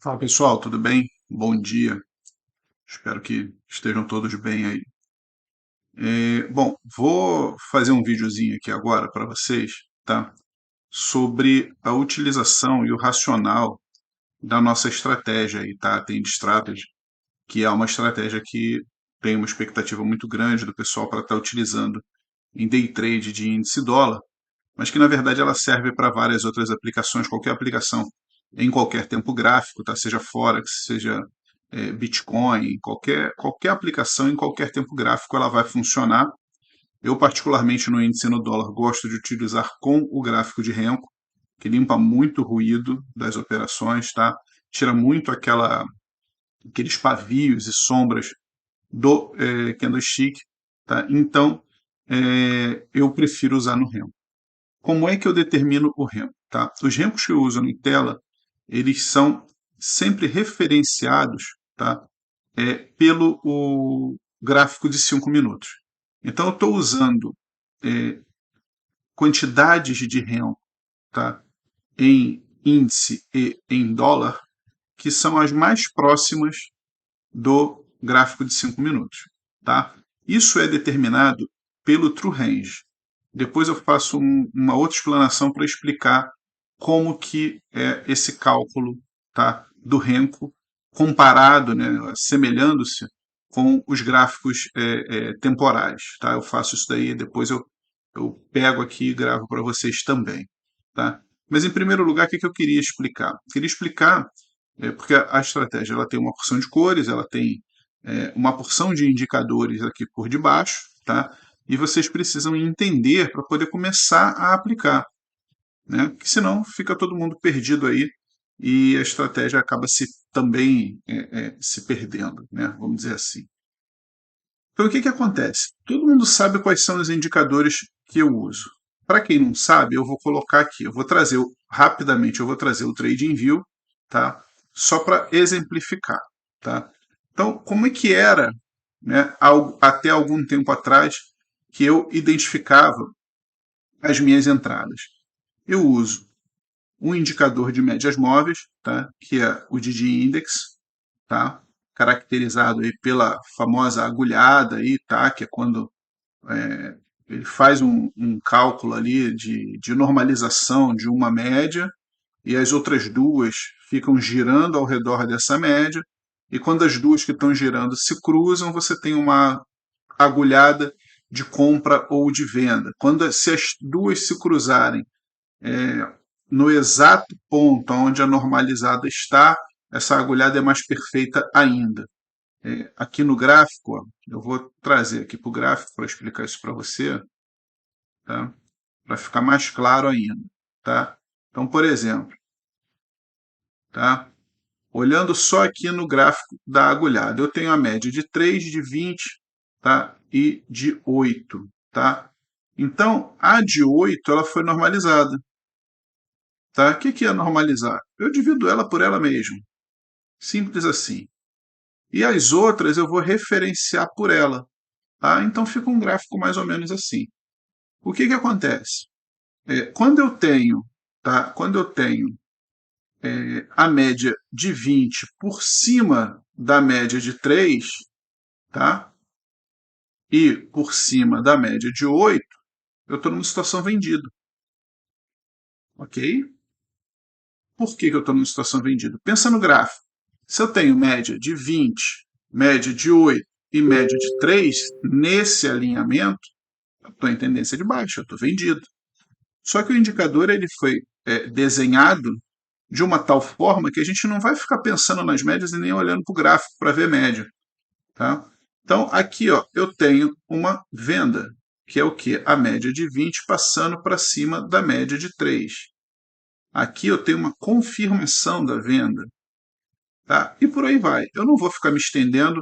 Fala pessoal, tudo bem? Bom dia. Espero que estejam todos bem aí. Bom, vou fazer um videozinho aqui agora para vocês, tá? Sobre a utilização e o racional da nossa estratégia aí, tá? Tem Strategy, que é uma estratégia que tem uma expectativa muito grande do pessoal para estar utilizando em day trade de índice dólar, mas que na verdade ela serve para várias outras aplicações, qualquer aplicação em qualquer tempo gráfico, tá? Seja Forex, seja Bitcoin, qualquer aplicação em qualquer tempo gráfico ela vai funcionar. Eu, particularmente no índice no dólar, gosto de utilizar com o gráfico de Renko, que limpa muito o ruído das operações, tá? Tira muito aqueles pavios e sombras do candlestick, tá? Então, eu prefiro usar no Renko. Como é que eu determino o REM? Tá? Os REMs que eu uso em tela, eles são sempre referenciados, tá? Pelo o gráfico de 5 minutos. Então, eu estou usando é, quantidades de REM, tá? Em índice e em dólar, que são as mais próximas do gráfico de 5 minutos. Tá? Isso é determinado pelo True Range. Depois eu faço uma outra explanação para explicar como que é esse cálculo, tá, do Renko comparado, né, assemelhando-se com os gráficos temporais. Tá? Eu faço isso daí, depois eu pego aqui e gravo para vocês também. Tá? Mas, em primeiro lugar, o que eu queria explicar? Queria explicar, porque a estratégia ela tem uma porção de cores, ela tem uma porção de indicadores aqui por debaixo, tá? E vocês precisam entender para poder começar a aplicar, né? Porque senão fica todo mundo perdido aí e a estratégia acaba se também se perdendo, né? Vamos dizer assim. Então o que acontece? Todo mundo sabe quais são os indicadores que eu uso. Para quem não sabe, eu vou colocar aqui, eu vou trazer rapidamente, eu vou trazer o TradingView, tá? Só para exemplificar, tá? Então, como é que era, né, até algum tempo atrás, que eu identificava as minhas entradas? Eu uso um indicador de médias móveis, tá? Que é o DD Index, tá? Caracterizado aí pela famosa agulhada aí, tá? Que é quando ele faz um cálculo ali de normalização de uma média e as outras duas ficam girando ao redor dessa média, e quando as duas que estão girando se cruzam, você tem uma agulhada de compra ou de venda. Se as duas se cruzarem no exato ponto onde a normalizada está, essa agulhada é mais perfeita ainda. Aqui no gráfico, ó, eu vou trazer aqui para o gráfico para explicar isso para você, tá? Para ficar mais claro ainda. Tá? Então, por exemplo, tá? Olhando só aqui no gráfico da agulhada, eu tenho a média de 3, de 20, tá? E de 8. Tá? Então, a de 8 ela foi normalizada. Tá? O que é normalizar? Eu divido ela por ela mesma. Simples assim. E as outras eu vou referenciar por ela. Tá? Então fica um gráfico mais ou menos assim. O que acontece? Quando eu tenho, tá? Quando eu tenho a média de 20 por cima da média de 3, tá? E por cima da média de 8, eu estou numa situação vendida. Ok? Por que eu estou numa situação vendida? Pensa no gráfico. Se eu tenho média de 20, média de 8 e média de 3, nesse alinhamento, eu estou em tendência de baixa, eu estou vendido. Só que o indicador ele foi desenhado de uma tal forma que a gente não vai ficar pensando nas médias e nem olhando para o gráfico para ver média. Tá? Então, aqui ó, eu tenho uma venda, que é o que? A média de 20 passando para cima da média de 3. Aqui eu tenho uma confirmação da venda. Tá? E por aí vai. Eu não vou ficar me estendendo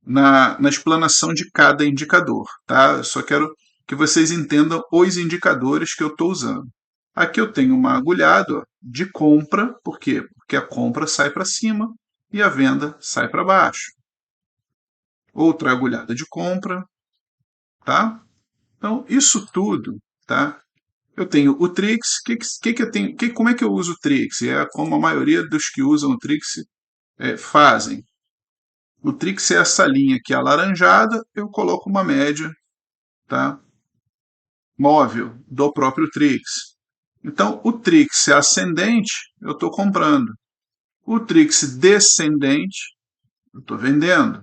na explanação de cada indicador. Tá? Eu só quero que vocês entendam os indicadores que eu estou usando. Aqui eu tenho uma agulhada de compra, por quê? Porque a compra sai para cima e a venda sai para baixo. Outra agulhada de compra, tá? Então, isso tudo, tá? Eu tenho o Trix. Que eu tenho? Como é que eu uso o Trix? É como a maioria dos que usam o Trix fazem. O Trix é essa linha aqui alaranjada, eu coloco uma média, tá? Móvel do próprio Trix. Então, o Trix é ascendente, eu estou comprando. O Trix descendente, eu estou vendendo.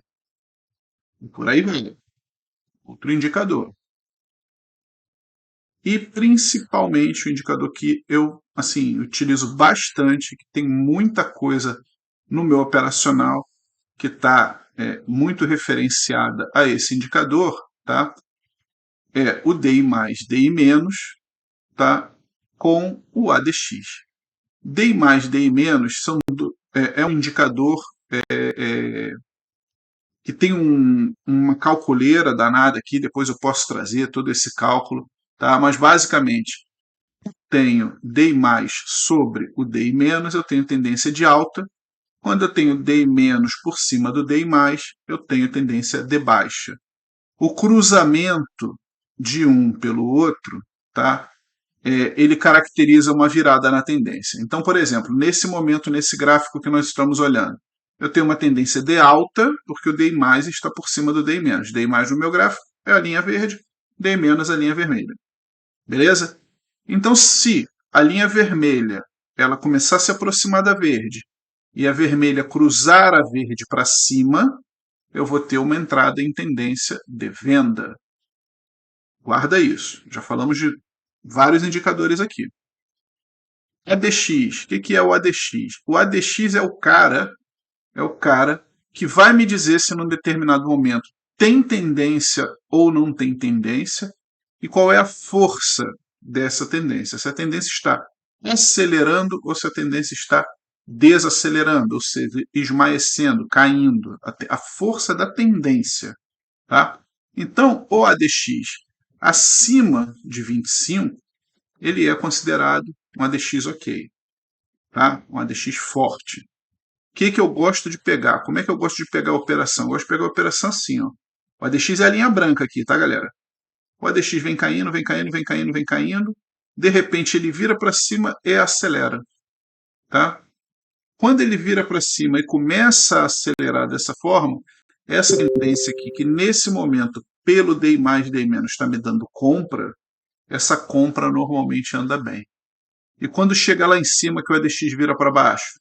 E por aí vai. Outro indicador. E principalmente o indicador que eu assim utilizo bastante, que tem muita coisa no meu operacional que está muito referenciada a esse indicador, tá? É o DI mais, DI menos, tá? Com o ADX. DI mais, DI menos é um indicador que tem uma calculeira danada aqui, depois eu posso trazer todo esse cálculo, tá? Mas basicamente tenho DI mais sobre o DI menos, eu tenho tendência de alta. Quando eu tenho DI menos por cima do DI mais, eu tenho tendência de baixa. O cruzamento de um pelo outro, tá? Ele caracteriza uma virada na tendência. Então, por exemplo, nesse momento, nesse gráfico que nós estamos olhando, eu tenho uma tendência de alta, porque o DI mais está por cima do DI menos. DI mais no meu gráfico é a linha verde, DI menos a linha vermelha. Beleza? Então, se a linha vermelha ela começar a se aproximar da verde e a vermelha cruzar a verde para cima, eu vou ter uma entrada em tendência de venda. Guarda isso. Já falamos de vários indicadores aqui. ADX. O que é o ADX? O ADX é o cara que vai me dizer se num determinado momento tem tendência ou não tem tendência e qual é a força dessa tendência. Se a tendência está acelerando ou se a tendência está desacelerando, ou seja, esmaecendo, caindo. A força da tendência. Tá? Então, o ADX acima de 25, ele é considerado um ADX ok. Tá? Um ADX forte. O que eu gosto de pegar? Como é que eu gosto de pegar a operação? Eu gosto de pegar a operação assim. Ó. O ADX é a linha branca aqui, tá, galera? O ADX vem caindo, vem caindo, vem caindo, vem caindo. De repente ele vira para cima e acelera. Tá? Quando ele vira para cima e começa a acelerar dessa forma, essa tendência aqui, que nesse momento, pelo DI mais, DI menos, está me dando compra, essa compra normalmente anda bem. E quando chega lá em cima, que o ADX vira para baixo,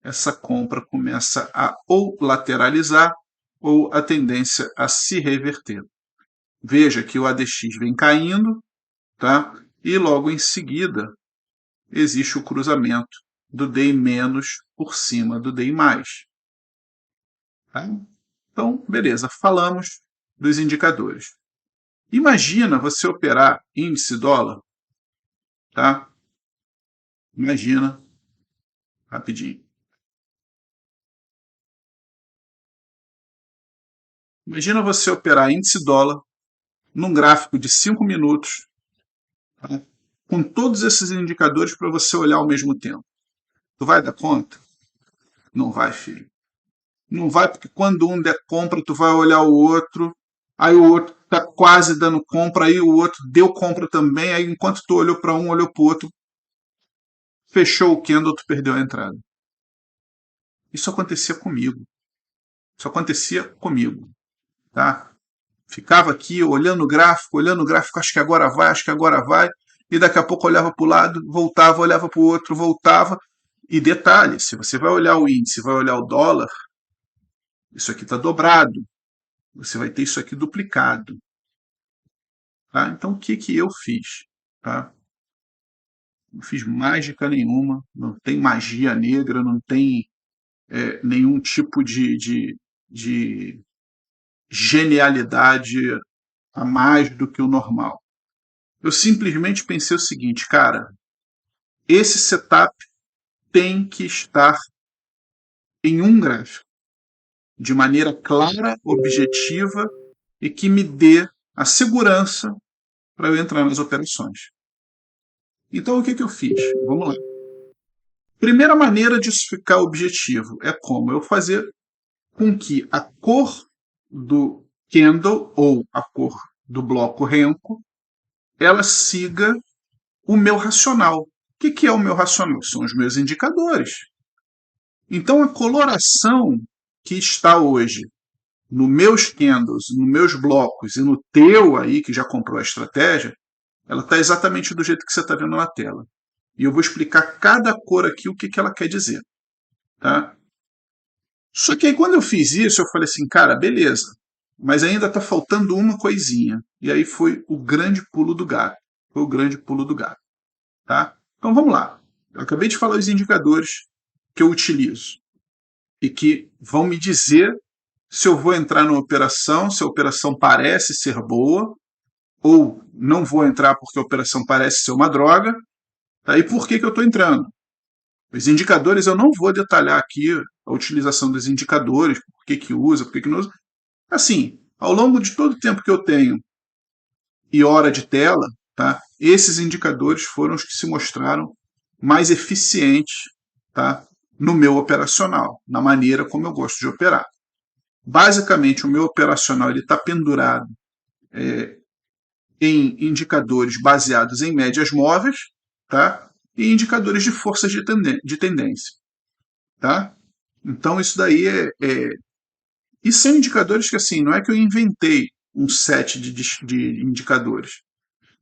essa compra começa a ou lateralizar ou a tendência a se reverter. Veja que o ADX vem caindo, tá? E logo em seguida existe o cruzamento do DI menos por cima do DI mais. Tá? Então, beleza, falamos dos indicadores. Imagina você operar índice dólar, tá? Imagina, rapidinho. Imagina você operar índice dólar num gráfico de 5 minutos, tá? Com todos esses indicadores para você olhar ao mesmo tempo. Tu vai dar conta? Não vai, filho. Não vai, porque quando um der compra, tu vai olhar o outro, aí o outro tá quase dando compra, aí o outro deu compra também, aí enquanto tu olhou para um, olhou para o outro, fechou o candle, tu perdeu a entrada. Isso acontecia comigo. Isso acontecia comigo, tá? Ficava aqui olhando o gráfico, acho que agora vai, acho que agora vai, e daqui a pouco olhava para o lado, voltava, olhava para o outro, voltava. E detalhe, se você vai olhar o índice, vai olhar o dólar, isso aqui está dobrado. Você vai ter isso aqui duplicado. Tá? Então, o que eu fiz? Tá? Não fiz mágica nenhuma, não tem magia negra, não tem nenhum tipo de genialidade a mais do que o normal. Eu simplesmente pensei o seguinte, cara, esse setup tem que estar em um gráfico, de maneira clara, objetiva e que me dê a segurança para eu entrar nas operações. Então, o que eu fiz? Vamos lá. Primeira maneira disso ficar objetivo é como eu fazer com que a cor do candle ou a cor do bloco Renko ela siga o meu racional. O que é o meu racional? São os meus indicadores. Então, a coloração que está hoje nos meus candles, nos meus blocos e no teu aí, que já comprou a estratégia, ela está exatamente do jeito que você está vendo na tela. E eu vou explicar cada cor aqui o que ela quer dizer. Tá? Só que aí quando eu fiz isso, eu falei assim, cara, beleza, mas ainda está faltando uma coisinha. E aí foi o grande pulo do gato. Foi o grande pulo do gato. Tá? Então vamos lá. Eu acabei de falar os indicadores que eu utilizo e que vão me dizer se eu vou entrar numa operação, se a operação parece ser boa, ou não vou entrar porque a operação parece ser uma droga, tá? E por que eu estou entrando? Os indicadores eu não vou detalhar aqui a utilização dos indicadores, por que usa, por que não usa. Assim, ao longo de todo o tempo que eu tenho e hora de tela, tá? Esses indicadores foram os que se mostraram mais eficientes, tá? No meu operacional, na maneira como eu gosto de operar. Basicamente, o meu operacional está pendurado em indicadores baseados em médias móveis, tá? E indicadores de forças de tendência, tá? Então, isso daí E são indicadores que, assim, não é que eu inventei um set de indicadores.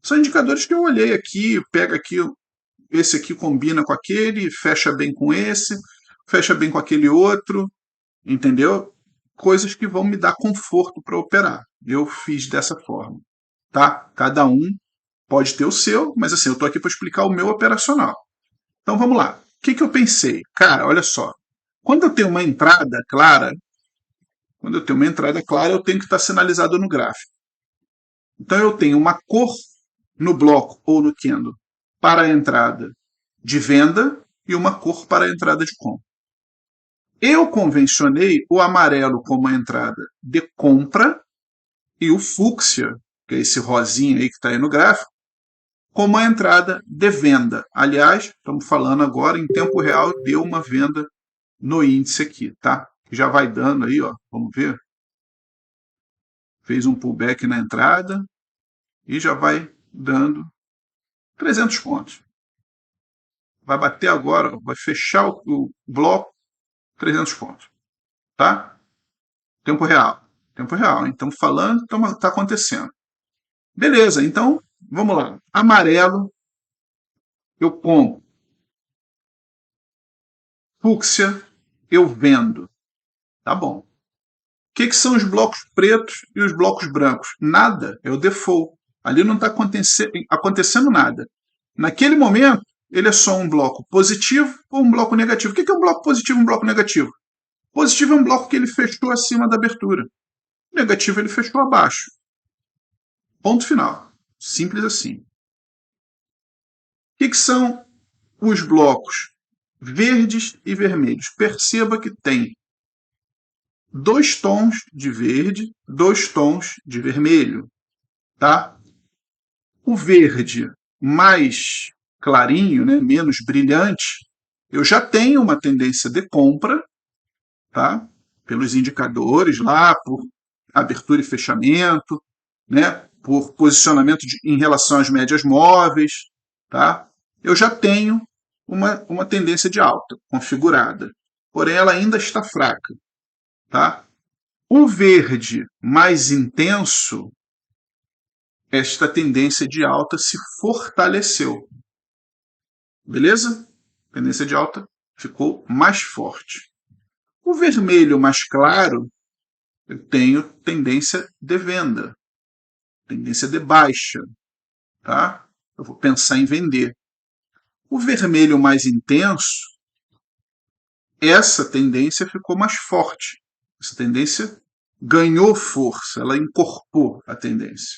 São indicadores que eu olhei aqui, pega aqui, esse aqui combina com aquele, fecha bem com esse, fecha bem com aquele outro, entendeu? Coisas que vão me dar conforto para operar. Eu fiz dessa forma, tá? Cada um pode ter o seu, mas assim, eu estou aqui para explicar o meu operacional. Então vamos lá. O que eu pensei? Cara, olha só. Quando eu tenho uma entrada clara, eu tenho que estar sinalizado no gráfico. Então eu tenho uma cor no bloco ou no candle para a entrada de venda e uma cor para a entrada de compra. Eu convencionei o amarelo como a entrada de compra e o fúcsia, que é esse rosinho aí que está aí no gráfico, como a entrada de venda. Aliás, estamos falando agora em tempo real, deu uma venda no índice aqui, tá? Já vai dando aí, ó, vamos ver. Fez um pullback na entrada e já vai dando 300 pontos. Vai bater agora, vai fechar o bloco 300 pontos, tá? Tempo real. Tempo real. Então, falando, está acontecendo. Beleza, então, vamos lá. Amarelo, eu compro. Fúcsia, eu vendo. Tá bom. O que são os blocos pretos e os blocos brancos? Nada, é o default. Ali não está acontecendo nada. Naquele momento, ele é só um bloco positivo ou um bloco negativo. O que é um bloco positivo e um bloco negativo? Positivo é um bloco que ele fechou acima da abertura. Negativo ele fechou abaixo. Ponto final. Simples assim. O que são os blocos verdes e vermelhos? Perceba que tem 2 tons de verde, 2 tons de vermelho, tá? O verde mais clarinho, né, menos brilhante, eu já tenho uma tendência de compra, tá? Pelos indicadores lá, por abertura e fechamento, né? Por posicionamento em relação às médias móveis, tá? Eu já tenho uma tendência de alta configurada, porém ela ainda está fraca, tá? O verde mais intenso, esta tendência de alta se fortaleceu. Beleza? A tendência de alta ficou mais forte. O vermelho mais claro, eu tenho tendência de venda, tendência de baixa, tá? Eu vou pensar em vender. O vermelho mais intenso, essa tendência ficou mais forte. Essa tendência ganhou força, ela incorporou a tendência.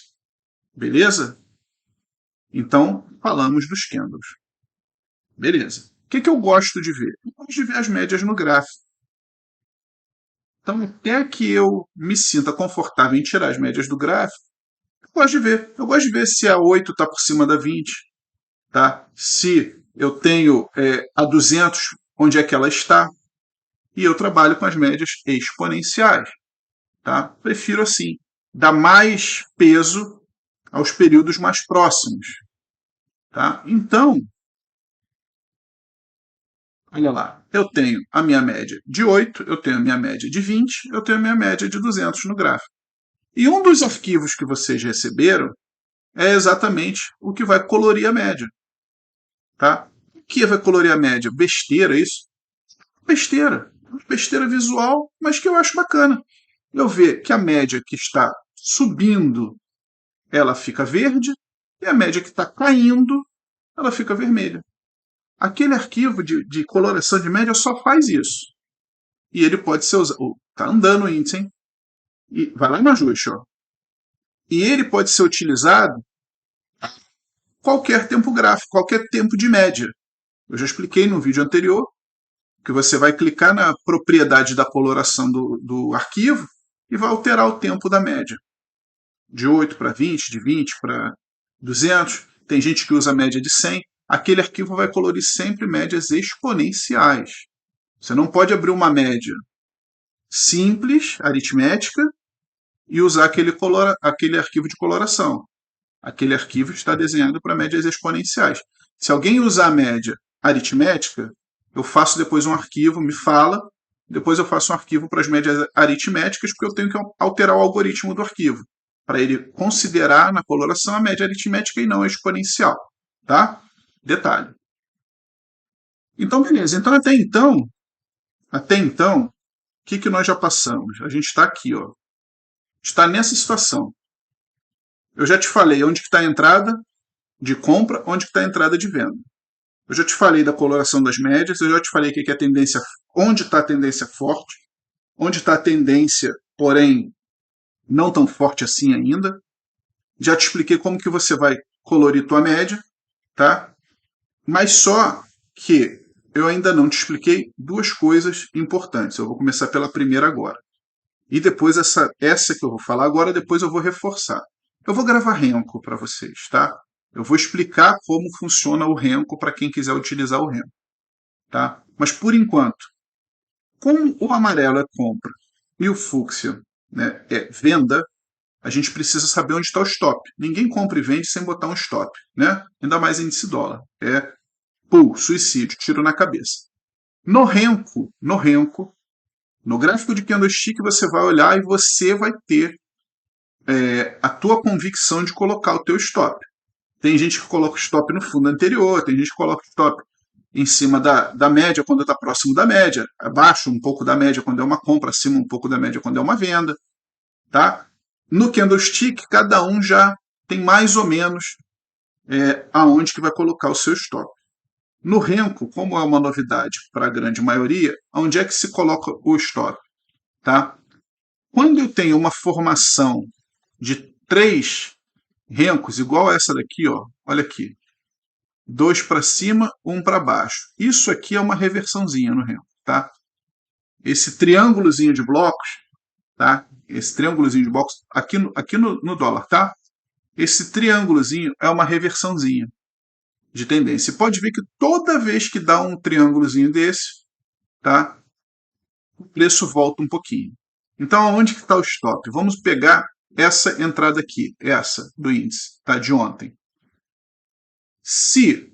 Beleza? Então, falamos dos candles. Beleza. O que eu gosto de ver? Eu gosto de ver as médias no gráfico. Então, até que eu me sinta confortável em tirar as médias do gráfico, eu gosto de ver. Eu gosto de ver se a 8 está por cima da 20, tá? Se eu tenho a 200, onde é que ela está. E eu trabalho com as médias exponenciais. Tá? Prefiro assim, dar mais peso aos períodos mais próximos. Tá? Então, olha lá, eu tenho a minha média de 8, eu tenho a minha média de 20, eu tenho a minha média de 200 no gráfico. E um dos arquivos que vocês receberam é exatamente o que vai colorir a média. Tá? O que vai colorir a média? Besteira, isso? Besteira. Besteira visual, mas que eu acho bacana. Eu ver que a média que está subindo, ela fica verde, e a média que está caindo, ela fica vermelha. Aquele arquivo de coloração de média só faz isso. E ele pode ser usado. Está andando o índice, hein? E vai lá no ajuste, ó. E ele pode ser utilizado qualquer tempo gráfico, qualquer tempo de média. Eu já expliquei no vídeo anterior que você vai clicar na propriedade da coloração do arquivo e vai alterar o tempo da média. De 8 para 20, de 20 para 200. Tem gente que usa a média de 100. Aquele arquivo vai colorir sempre médias exponenciais. Você não pode abrir uma média simples, aritmética, e usar aquele arquivo de coloração. Aquele arquivo está desenhado para médias exponenciais. Se alguém usar a média aritmética, eu faço depois um arquivo, me fala, depois eu faço um arquivo para as médias aritméticas, porque eu tenho que alterar o algoritmo do arquivo, para ele considerar na coloração a média aritmética e não a exponencial. Tá? Detalhe. Então, beleza. Então, até então, o que nós já passamos? A gente está aqui, ó. Está nessa situação. Eu já te falei onde está a entrada de compra, onde está a entrada de venda. Eu já te falei da coloração das médias, eu já te falei que é a tendência, onde está a tendência forte, onde está a tendência, porém não tão forte assim ainda. Já te expliquei como que você vai colorir tua média, tá? Mas só que eu ainda não te expliquei duas coisas importantes. Eu vou começar pela primeira agora. E depois essa que eu vou falar agora, depois eu vou reforçar. Eu vou gravar Renko para vocês, tá? Eu vou explicar como funciona o Renko para quem quiser utilizar o Renko, tá? Mas por enquanto, como o amarelo é compra e o fúcsia, né, é venda, a gente precisa saber onde está o stop. Ninguém compra e vende sem botar um stop, né? Ainda mais índice dólar. É suicídio, tiro na cabeça. No Renko, no gráfico de candlestick você vai olhar e você vai ter a tua convicção de colocar o teu stop. Tem gente que coloca o stop no fundo anterior, tem gente que coloca o stop em cima da média quando está próximo da média, abaixo um pouco da média quando é uma compra, acima um pouco da média quando é uma venda. Tá? No candlestick, cada um já tem mais ou menos aonde que vai colocar o seu stop. No Renko, como é uma novidade para a grande maioria, onde é que se coloca o stop? Tá? Quando eu tenho uma formação de 3 Renkos, igual essa daqui, ó, olha aqui, 2 para cima, 1 para baixo. Isso aqui é uma reversãozinha no Renko, tá? Esse triângulozinho de blocos, tá? Esse triângulozinho de blocos, aqui no dólar, tá? Esse triângulozinho é uma reversãozinha de tendência. Você pode ver que toda vez que dá um triângulozinho desse, tá? O preço volta um pouquinho. Então, aonde que está o stop? Vamos pegar essa entrada aqui, essa do índice, tá? De ontem. Se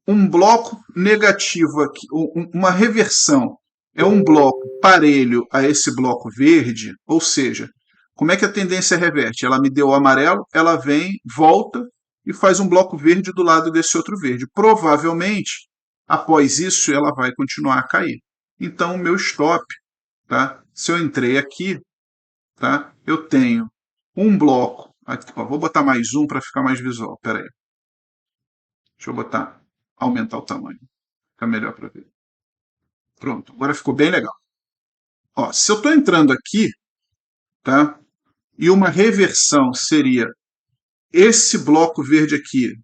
um bloco negativo aqui, uma reversão, é um bloco parelho a esse bloco verde, ou seja, como é que a tendência reverte? Ela me deu o amarelo, ela vem, volta e faz um bloco verde do lado desse outro verde. Provavelmente, após isso, ela vai continuar a cair. Então, o meu stop, tá? Se eu entrei aqui, tá? Eu tenho um bloco. Aqui, ó, vou botar mais um para ficar mais visual. Pera aí. Deixa eu aumentar o tamanho. Fica melhor para ver. Pronto, agora ficou bem legal. Ó, se eu estou entrando aqui, tá? E uma reversão seria esse bloco verde aqui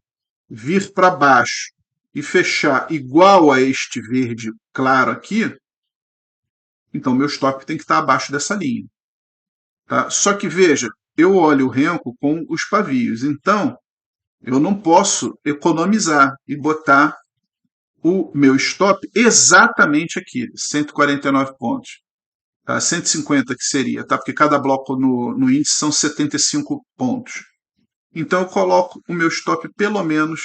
vir para baixo e fechar igual a este verde claro aqui, então meu stop tem que estar abaixo dessa linha. Tá? Só que veja, eu olho o Renko com os pavios, então eu não posso economizar e botar o meu stop exatamente aqui, 149 pontos. Tá? 150 que seria, tá? Porque cada bloco no índice são 75 pontos. Então eu coloco o meu stop pelo menos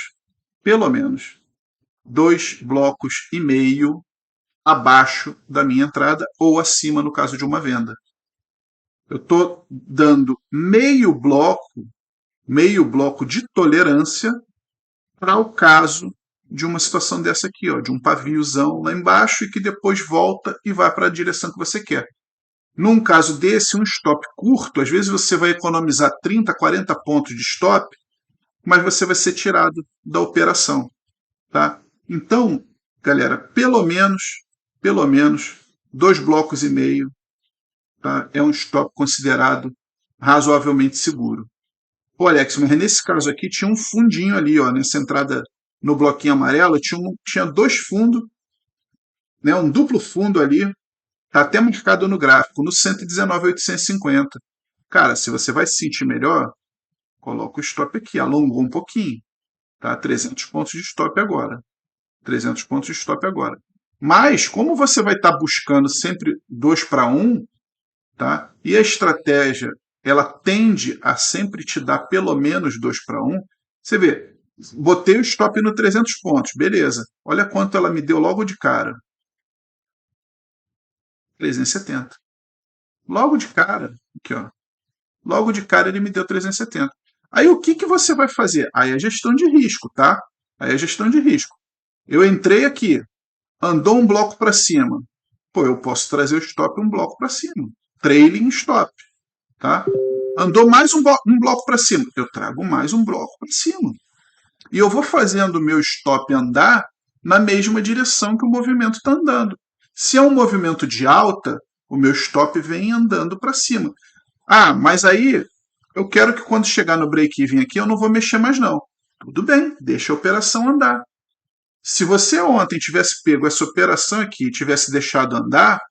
pelo menos 2,5 blocos abaixo da minha entrada ou acima no caso de uma venda. Eu estou dando meio bloco de tolerância para o caso de uma situação dessa aqui, ó, de um paviozão lá embaixo e que depois volta e vai para a direção que você quer. Num caso desse, um stop curto, às vezes você vai economizar 30, 40 pontos de stop, mas você vai ser tirado da operação, tá? Então, galera, pelo menos 2,5 blocos, tá? É um stop considerado razoavelmente seguro. Pô, Alex, mas nesse caso aqui tinha um fundinho ali, ó, nessa entrada no bloquinho amarelo, tinha dois fundos, né, um duplo fundo ali, tá até marcado no gráfico, no 119,850. Cara, se você vai se sentir melhor, coloca o stop aqui, alongou um pouquinho, tá? 300 pontos de stop agora. 300 pontos de stop agora. Mas, como você vai estar buscando sempre 2 para 1, tá? E a estratégia, ela tende a sempre te dar pelo menos 2 para 1, você vê, botei o stop no 300 pontos, beleza. Olha quanto ela me deu logo de cara. 370. Logo de cara, aqui ó. Logo de cara ele me deu 370. Aí o que você vai fazer? Aí é gestão de risco, tá? Aí é gestão de risco. Eu entrei aqui, andou um bloco para cima. Pô, eu posso trazer o stop um bloco para cima. Trailing stop, tá? Andou mais um bloco para cima. Eu trago mais um bloco para cima. E eu vou fazendo o meu stop andar na mesma direção que o movimento está andando. Se é um movimento de alta, o meu stop vem andando para cima. Ah, mas aí eu quero que quando chegar no break-even aqui eu não vou mexer mais não. Tudo bem, deixa a operação andar. Se você ontem tivesse pego essa operação aqui e tivesse deixado andar,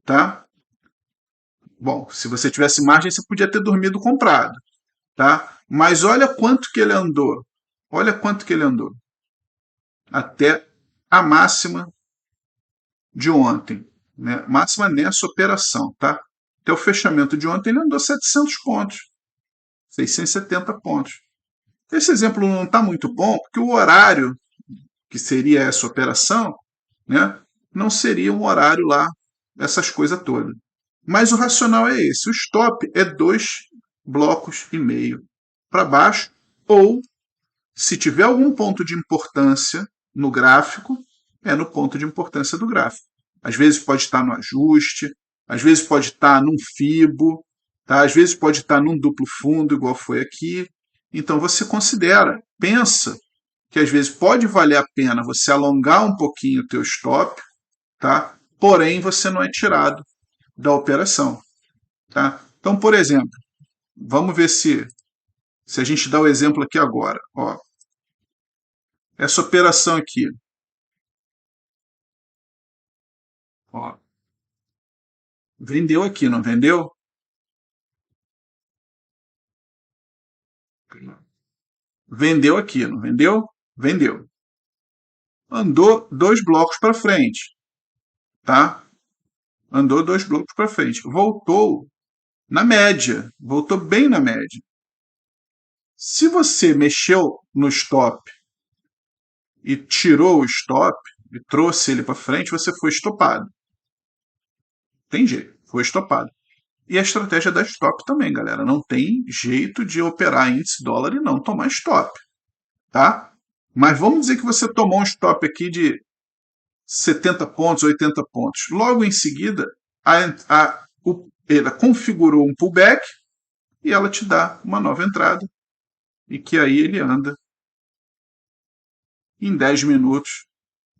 tá? Bom, se você tivesse margem, você podia ter dormido comprado, tá? Mas olha quanto que ele andou. Olha quanto que ele andou. Até a máxima de ontem, né? Máxima nessa operação, tá? Até o fechamento de ontem ele andou 700 pontos, 670 pontos. Esse exemplo não está muito bom, porque o horário que seria essa operação, né, não seria um horário lá, essas coisas todas. Mas o racional é esse. O stop é 2,5 blocos para baixo, ou, se tiver algum ponto de importância no gráfico, é no ponto de importância do gráfico. Às vezes pode estar no ajuste, às vezes pode estar num fibo, tá? Às vezes pode estar num duplo fundo, igual foi aqui. Então você considera, pensa que às vezes pode valer a pena você alongar um pouquinho o teu stop, tá? Porém você não é tirado da operação, tá? Então, por exemplo, vamos ver se a gente dá o exemplo aqui agora, ó. Essa operação aqui, ó, vendeu aqui, não vendeu? Vendeu aqui, não vendeu? Vendeu. Andou 2 blocos para frente, tá? Andou 2 blocos para frente. Voltou na média, voltou bem na média. Se você mexeu no stop e tirou o stop e trouxe ele para frente, você foi estopado. Tem jeito, foi estopado. E a estratégia da stop também, galera. Não tem jeito de operar índice dólar e não tomar stop, tá? Mas vamos dizer que você tomou um stop aqui de 70 pontos, 80 pontos. Logo em seguida, ela configurou um pullback e ela te dá uma nova entrada. E que aí ele anda em 10 minutos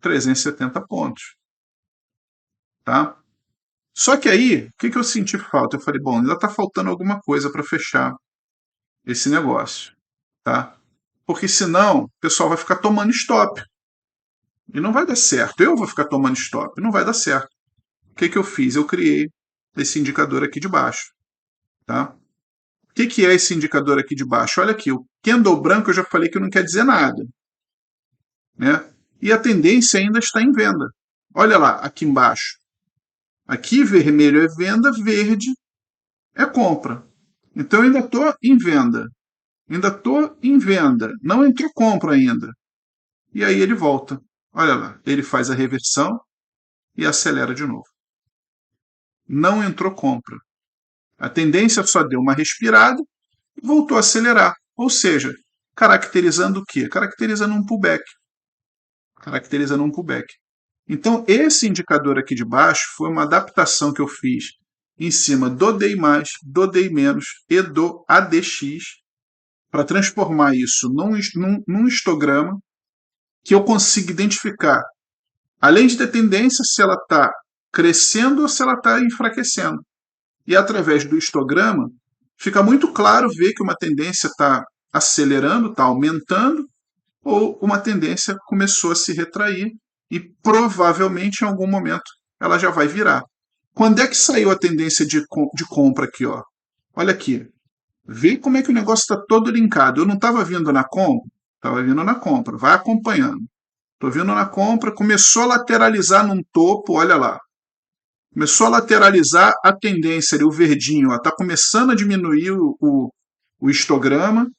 370 pontos. Tá? Só que aí, o que eu senti falta? Eu falei, bom, ainda está faltando alguma coisa para fechar esse negócio. Tá? Porque senão o pessoal vai ficar tomando stop. E não vai dar certo. Eu vou ficar tomando stop. Não vai dar certo. O que eu fiz? Eu criei esse indicador aqui de baixo. Tá? O que é esse indicador aqui de baixo? Olha aqui, o candle branco eu já falei que não quer dizer nada. Né? E a tendência ainda está em venda. Olha lá, aqui embaixo. Aqui vermelho é venda, verde é compra. Então eu ainda estou em venda. Ainda estou em venda. Não entrou compra ainda. e aí ele volta. Olha lá, ele faz a reversão e acelera de novo. Não entrou compra. A tendência só deu uma respirada e voltou a acelerar. Ou seja, caracterizando o quê? Caracterizando um pullback. Caracterizando um pullback. Então, esse indicador aqui de baixo foi uma adaptação que eu fiz em cima do DI+, do DI- e do ADX para transformar isso num histograma que eu consiga identificar, além de ter tendência, se ela está crescendo ou se ela está enfraquecendo. E através do histograma, fica muito claro ver que uma tendência está acelerando, está aumentando, ou uma tendência começou a se retrair e provavelmente em algum momento ela já vai virar. Quando é que saiu a tendência de compra aqui? Ó? Olha aqui. Vê como é que o negócio está todo linkado. Eu não estava vindo na compra? Estava vindo na compra. Vai acompanhando. Estou vindo na compra, começou a lateralizar num topo, olha lá. Começou a lateralizar a tendência ali, o verdinho, está começando a diminuir o histograma,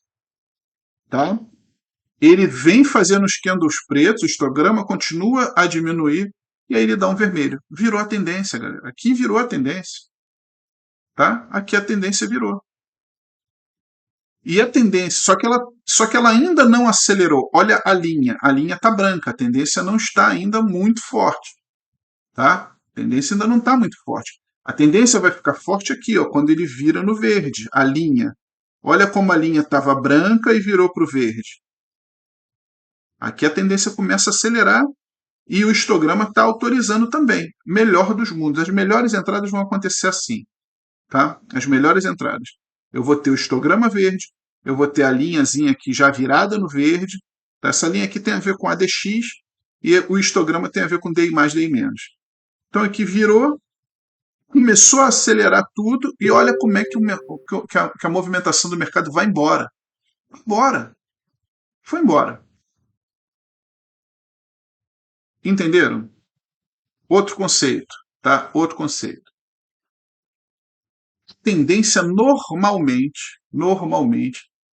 tá? Ele vem fazendo os candles pretos, o histograma continua a diminuir, e aí ele dá um vermelho. Virou a tendência, galera. Aqui virou a tendência, tá? Aqui a tendência virou. E a tendência, só que ela ainda não acelerou. Olha a linha está branca, a tendência não está ainda muito forte, tá? A tendência ainda não está muito forte. A tendência vai ficar forte aqui, ó, quando ele vira no verde, a linha. Olha como a linha estava branca e virou para o verde. Aqui a tendência começa a acelerar e o histograma está autorizando também. Melhor dos mundos. As melhores entradas vão acontecer assim, tá? As melhores entradas. Eu vou ter o histograma verde, eu vou ter a linhazinha aqui já virada no verde. Tá? Essa linha aqui tem a ver com ADX e o histograma tem a ver com DI+, DI-. Então aqui virou, começou a acelerar tudo e olha como é que a movimentação do mercado vai embora. Vai embora. Foi embora. Entenderam? Outro conceito, tá? Outro conceito. Tendência normalmente,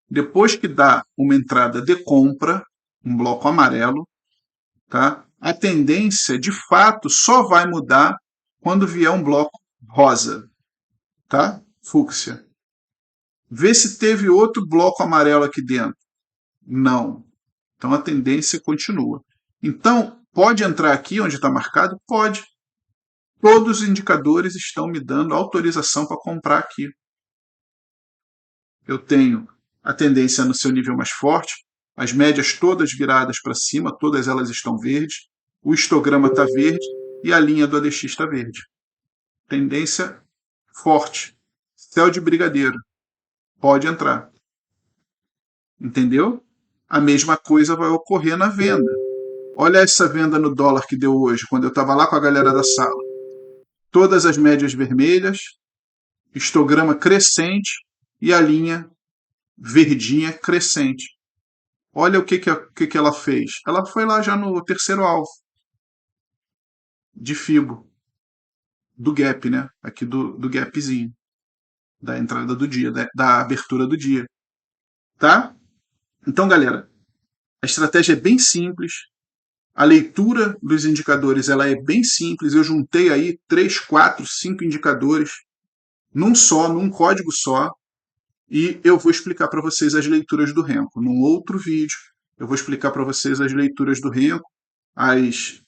depois que dá uma entrada de compra, um bloco amarelo, tá? A tendência, de fato, só vai mudar quando vier um bloco rosa, tá? Fúcsia. Vê se teve outro bloco amarelo aqui dentro. Não. Então a tendência continua. Então, pode entrar aqui onde está marcado? Pode. Todos os indicadores estão me dando autorização para comprar aqui. Eu tenho a tendência no seu nível mais forte, as médias todas viradas para cima, todas elas estão verdes, o histograma está verde e a linha do ADX está verde. Tendência forte. Céu de brigadeiro. Pode entrar. Entendeu? A mesma coisa vai ocorrer na venda. Olha essa venda no dólar que deu hoje, quando eu estava lá com a galera da sala. Todas as médias vermelhas, histograma crescente e a linha verdinha crescente. Olha o que ela fez. Ela foi lá já no terceiro alvo de FIBO, do gap, né? Aqui do gapzinho, da entrada do dia, da abertura do dia. Tá? Então, galera, a estratégia é bem simples. A leitura dos indicadores ela é bem simples. Eu juntei aí 3, 4, 5 indicadores num código só. E eu vou explicar para vocês as leituras do Renko. Num outro vídeo, eu vou explicar para vocês as leituras do Renko, as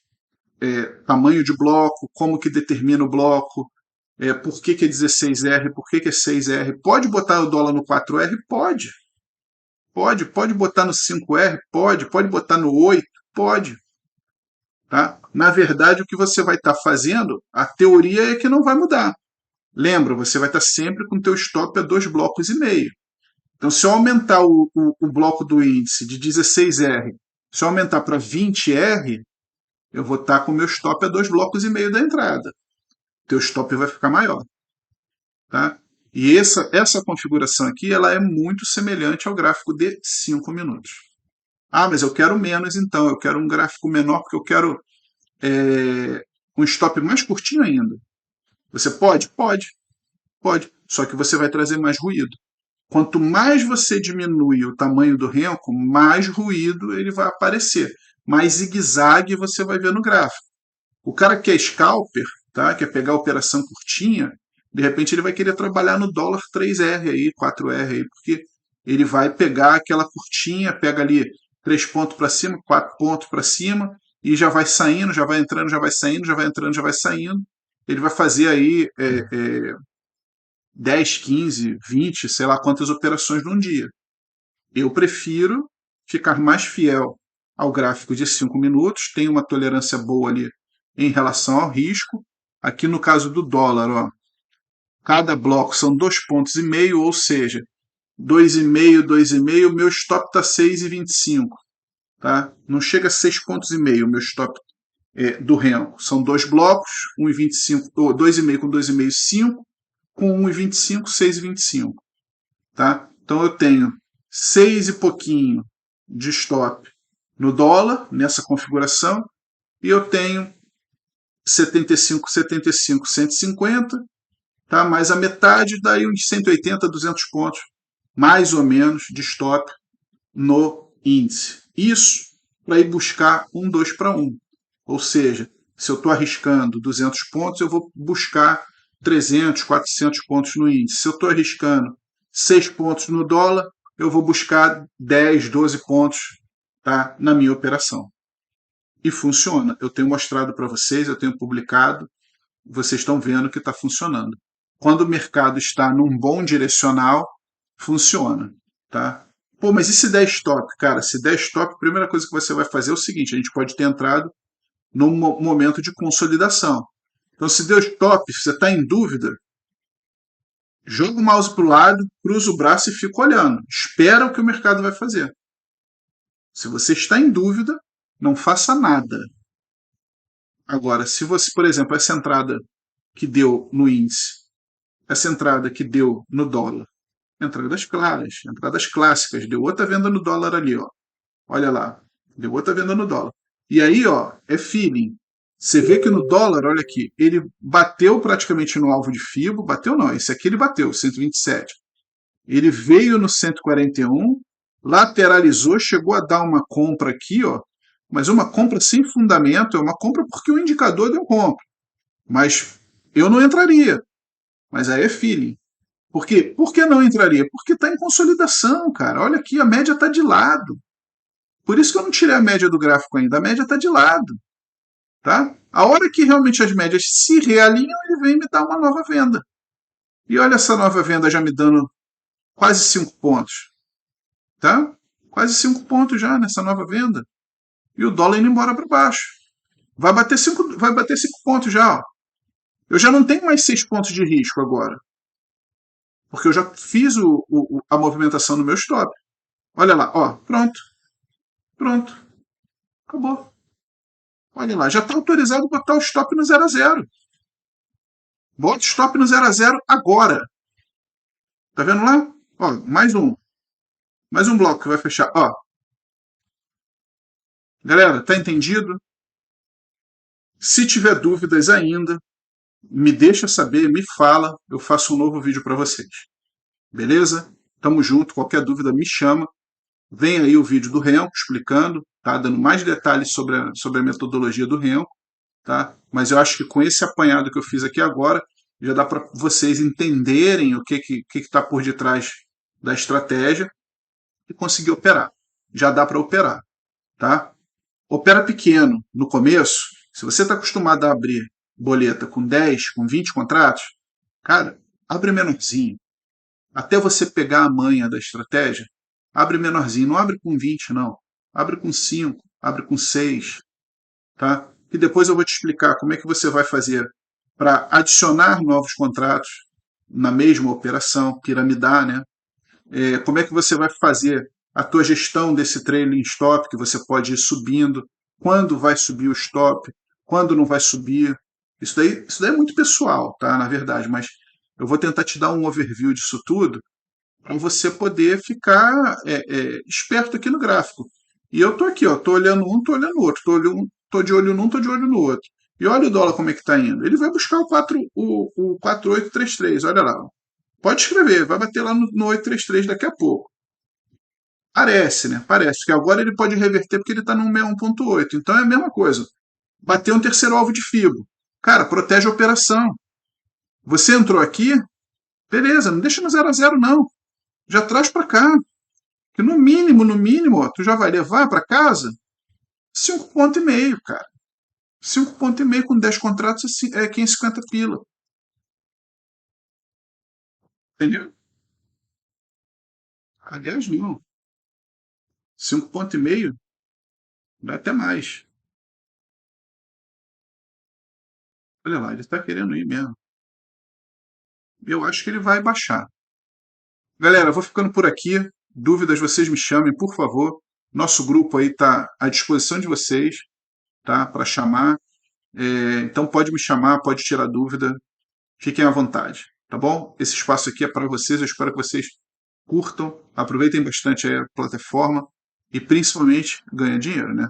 tamanho de bloco, como que determina o bloco, por que é 16R, por que é 6R. Pode botar o dólar no 4R? Pode. Pode botar no 5R? Pode botar no 8? Pode. Tá? Na verdade, o que você vai estar fazendo, a teoria é que não vai mudar. Lembra, você vai estar sempre com o teu stop a 2,5 blocos. Então, se eu aumentar o bloco do índice de 16R, se eu aumentar para 20R, eu vou estar com o meu stop a 2,5 blocos da entrada. O teu stop vai ficar maior. Tá? E essa configuração aqui ela é muito semelhante ao gráfico de 5 minutos. Ah, mas eu quero menos então, eu quero um gráfico menor porque eu quero um stop mais curtinho ainda. Você pode? Pode. Só que você vai trazer mais ruído. Quanto mais você diminui o tamanho do Renko, mais ruído ele vai aparecer. mais zigue-zague você vai ver no gráfico. O cara que é scalper, tá? Quer pegar a operação curtinha, de repente ele vai querer trabalhar no dólar 3R aí, 4R aí, porque ele vai pegar aquela curtinha, pega ali 3 pontos para cima, 4 pontos para cima, e já vai saindo, já vai entrando, já vai saindo, já vai entrando, já vai saindo. Ele vai fazer aí 10, 15, 20, sei lá quantas operações num dia. Eu prefiro ficar mais fiel ao gráfico de 5 minutos, tem uma tolerância boa ali em relação ao risco. Aqui no caso do dólar, ó, cada bloco são 2,5 pontos, ou seja, 2,5, 2,5, meu stop está 6,25. Tá? Não chega a 6,5 pontos, meu stop do Renko. São dois blocos, 1,25, 2,5 com 2,5, 5, com 1,25, 6,25. Tá? Então eu tenho 6 e pouquinho de stop no dólar, nessa configuração, e eu tenho 75, 75, 150, tá? Mais a metade, daí uns 180, 200 pontos, mais ou menos, de stop no índice. Isso para ir buscar um 2 para 1. Ou seja, se eu estou arriscando 200 pontos, eu vou buscar 300, 400 pontos no índice. Se eu estou arriscando 6 pontos no dólar, eu vou buscar 10, 12 pontos, tá, na minha operação. E funciona. Eu tenho mostrado para vocês, eu tenho publicado, vocês estão vendo que está funcionando. Quando o mercado está num bom direcional, funciona. Tá? Pô, mas e se der stop? Cara, se der stop, a primeira coisa que você vai fazer é o seguinte: a gente pode ter entrado num momento de consolidação. Então, se deu stop, você está em dúvida, joga o mouse para o lado, cruza o braço e fica olhando. Espera o que o mercado vai fazer. Se você está em dúvida, não faça nada. Agora, se você, por exemplo, essa entrada que deu no índice, essa entrada que deu no dólar, entradas claras, entradas clássicas, deu outra venda no dólar ali, ó. Olha lá, deu outra venda no dólar. E aí, ó, é feeling. Você vê que no dólar, olha aqui, ele bateu praticamente no alvo de FIBO, bateu não, esse aqui ele bateu, 127. Ele veio no 141, lateralizou, chegou a dar uma compra aqui, ó, mas uma compra sem fundamento, é uma compra porque o indicador deu compra. Mas eu não entraria. Mas aí é feeling. Por quê? Por que não entraria? Porque está em consolidação, cara. Olha aqui, a média está de lado. Por isso que eu não tirei a média do gráfico ainda. A média está de lado. Tá? A hora que realmente as médias se realinham, ele vem me dar uma nova venda. E olha essa nova venda já me dando quase 5 pontos. Tá? Quase 5 pontos já nessa nova venda. E o dólar indo embora para baixo. Vai bater 5 pontos já. Ó. Eu já não tenho mais 6 pontos de risco agora. Porque eu já fiz a movimentação no meu stop. Olha lá, ó, pronto. Pronto. Acabou. Olha lá, já está autorizado botar o stop no 0 a 0. Bota o stop no 0 a 0 agora. Tá vendo lá? Ó, mais um. Mais um bloco que vai fechar. Ó. Galera, tá entendido? Se tiver dúvidas ainda, me deixa saber, me fala, eu faço um novo vídeo para vocês. Beleza? Tamo junto, qualquer dúvida me chama. Vem aí o vídeo do Renko explicando, tá? Dando mais detalhes sobre a metodologia do Renko, tá? Mas eu acho que com esse apanhado que eu fiz aqui agora, já dá para vocês entenderem o que está por detrás da estratégia e conseguir operar. Já dá para operar, tá? Opera pequeno no começo. Se você está acostumado a abrir boleta com 10, com 20 contratos, cara, abre menorzinho. Até você pegar a manha da estratégia, abre menorzinho. Não abre com 20, não. Abre com 5, abre com 6, tá? E depois eu vou te explicar como é que você vai fazer para adicionar novos contratos na mesma operação, piramidar, né? Como é que você vai fazer a tua gestão desse trailing stop, que você pode ir subindo, quando vai subir o stop, quando não vai subir. Isso daí é muito pessoal, tá? Na verdade, mas eu vou tentar te dar um overview disso tudo para você poder ficar esperto aqui no gráfico. E eu tô aqui, ó, tô olhando um, tô olhando o outro, tô de olho num, tô de olho no outro. E olha o dólar como é que está indo. Ele vai buscar o 4833, olha lá. Pode escrever, vai bater lá no 833 daqui a pouco. Parece, né? Parece que agora ele pode reverter porque ele está no 61.8. Então é a mesma coisa. Bateu um terceiro alvo de FIBO. Cara, protege a operação. Você entrou aqui, beleza, não deixa no 0 a 0 não. Já traz para cá. Que no mínimo, ó, tu já vai levar para casa 5,5 pontos, cara. 5,5 pontos com 10 contratos é 550 pila. Entendeu? Aliás, não. 5,5 pontos dá até mais. Olha lá, ele está querendo ir mesmo. Eu acho que ele vai baixar. Galera, eu vou ficando por aqui. Dúvidas, vocês me chamem, por favor. Nosso grupo aí está à disposição de vocês, tá? Para chamar. Então pode me chamar, pode tirar dúvida. Fiquem à vontade, tá bom? Esse espaço aqui é para vocês. Eu espero que vocês curtam, aproveitem bastante aí a plataforma e principalmente ganhem dinheiro, né?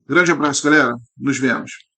Grande abraço, galera. Nos vemos.